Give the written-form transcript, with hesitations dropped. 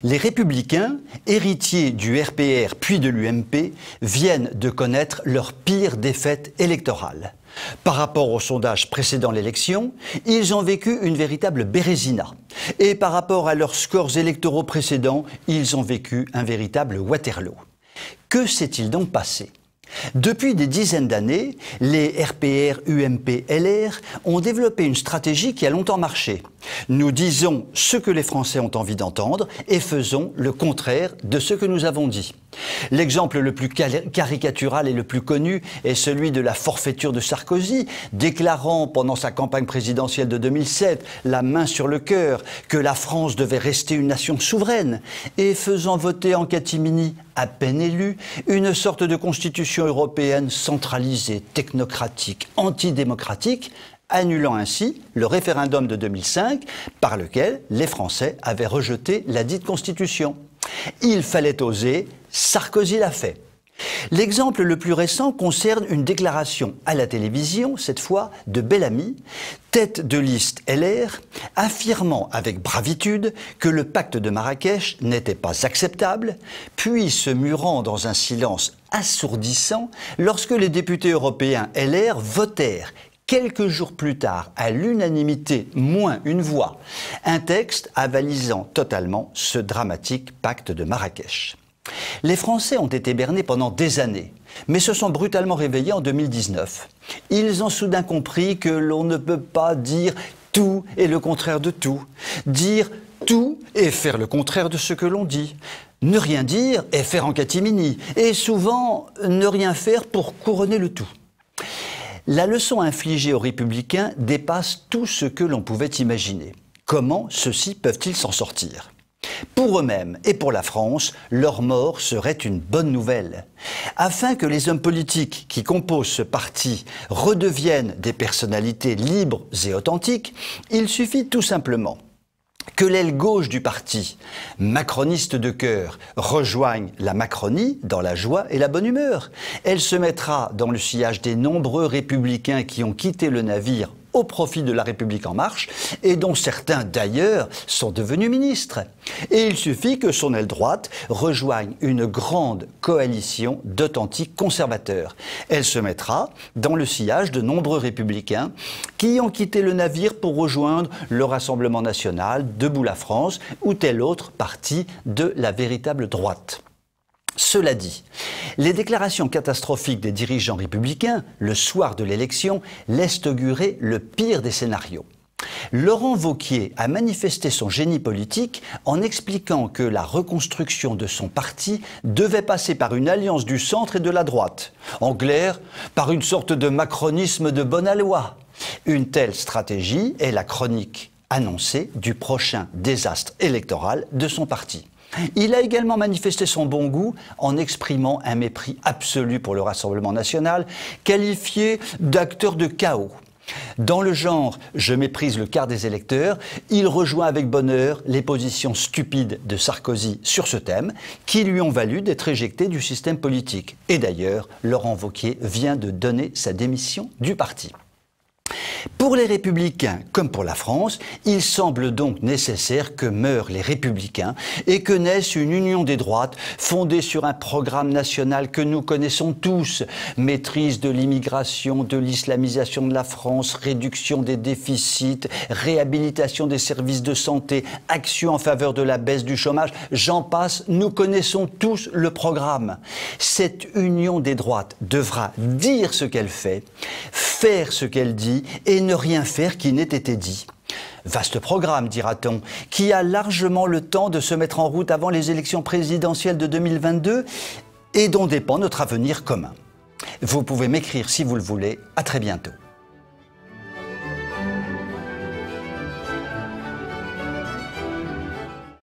Les Républicains, héritiers du RPR puis de l'UMP, viennent de connaître leur pire défaite électorale. Par rapport au sondage précédant l'élection, ils ont vécu une véritable bérésina. Et par rapport à leurs scores électoraux précédents, ils ont vécu un véritable Waterloo. Que s'est-il donc passé ? Depuis des dizaines d'années, les RPR, UMP, LR ont développé une stratégie qui a longtemps marché. Nous disons ce que les Français ont envie d'entendre et faisons le contraire de ce que nous avons dit. L'exemple le plus caricatural et le plus connu est celui de la forfaiture de Sarkozy, déclarant pendant sa campagne présidentielle de 2007, la main sur le cœur, que la France devait rester une nation souveraine et faisant voter en catimini, à peine élu, une sorte de constitution européenne centralisée, technocratique, antidémocratique, annulant ainsi le référendum de 2005 par lequel les Français avaient rejeté la dite constitution. Il fallait oser, Sarkozy l'a fait. L'exemple le plus récent concerne une déclaration à la télévision, cette fois de Bellamy, tête de liste LR, affirmant avec bravitude que le pacte de Marrakech n'était pas acceptable, puis se murant dans un silence assourdissant lorsque les députés européens LR votèrent quelques jours plus tard, à l'unanimité, moins une voix, un texte avalisant totalement ce dramatique pacte de Marrakech. Les Français ont été bernés pendant des années, mais se sont brutalement réveillés en 2019. Ils ont soudain compris que l'on ne peut pas dire tout et le contraire de tout, dire tout et faire le contraire de ce que l'on dit, ne rien dire et faire en catimini, et souvent ne rien faire pour couronner le tout. La leçon infligée aux Républicains dépasse tout ce que l'on pouvait imaginer. Comment ceux-ci peuvent-ils s'en sortir ? Pour eux-mêmes et pour la France, leur mort serait une bonne nouvelle. Afin que les hommes politiques qui composent ce parti redeviennent des personnalités libres et authentiques, il suffit tout simplement que l'aile gauche du parti, macroniste de cœur, rejoigne la Macronie dans la joie et la bonne humeur. Elle se mettra dans le sillage des nombreux républicains qui ont quitté le navire au profit de la République en marche et dont certains d'ailleurs sont devenus ministres. Et il suffit que son aile droite rejoigne une grande coalition d'authentiques conservateurs. Elle se mettra dans le sillage de nombreux républicains qui ont quitté le navire pour rejoindre le Rassemblement national, Debout la France ou tel autre parti de la véritable droite. Cela dit, les déclarations catastrophiques des dirigeants républicains, le soir de l'élection, laissent augurer le pire des scénarios. Laurent Wauquiez a manifesté son génie politique en expliquant que la reconstruction de son parti devait passer par une alliance du centre et de la droite. En clair, par une sorte de macronisme de bonne aloi. Une telle stratégie est la chronique annoncée du prochain désastre électoral de son parti. Il a également manifesté son bon goût en exprimant un mépris absolu pour le Rassemblement national, qualifié d'acteur de chaos. Dans le genre « je méprise le quart des électeurs », il rejoint avec bonheur les positions stupides de Sarkozy sur ce thème, qui lui ont valu d'être éjecté du système politique. Et d'ailleurs, Laurent Wauquiez vient de donner sa démission du parti. Pour les Républicains, comme pour la France, il semble donc nécessaire que meurent les Républicains et que naisse une union des droites fondée sur un programme national que nous connaissons tous. Maîtrise de l'immigration, de l'islamisation de la France, réduction des déficits, réhabilitation des services de santé, action en faveur de la baisse du chômage, j'en passe, nous connaissons tous le programme. Cette union des droites devra dire ce qu'elle fait, faire ce qu'elle dit et ne rien faire qui n'ait été dit. Vaste programme, dira-t-on, qui a largement le temps de se mettre en route avant les élections présidentielles de 2022 et dont dépend notre avenir commun. Vous pouvez m'écrire si vous le voulez. À très bientôt.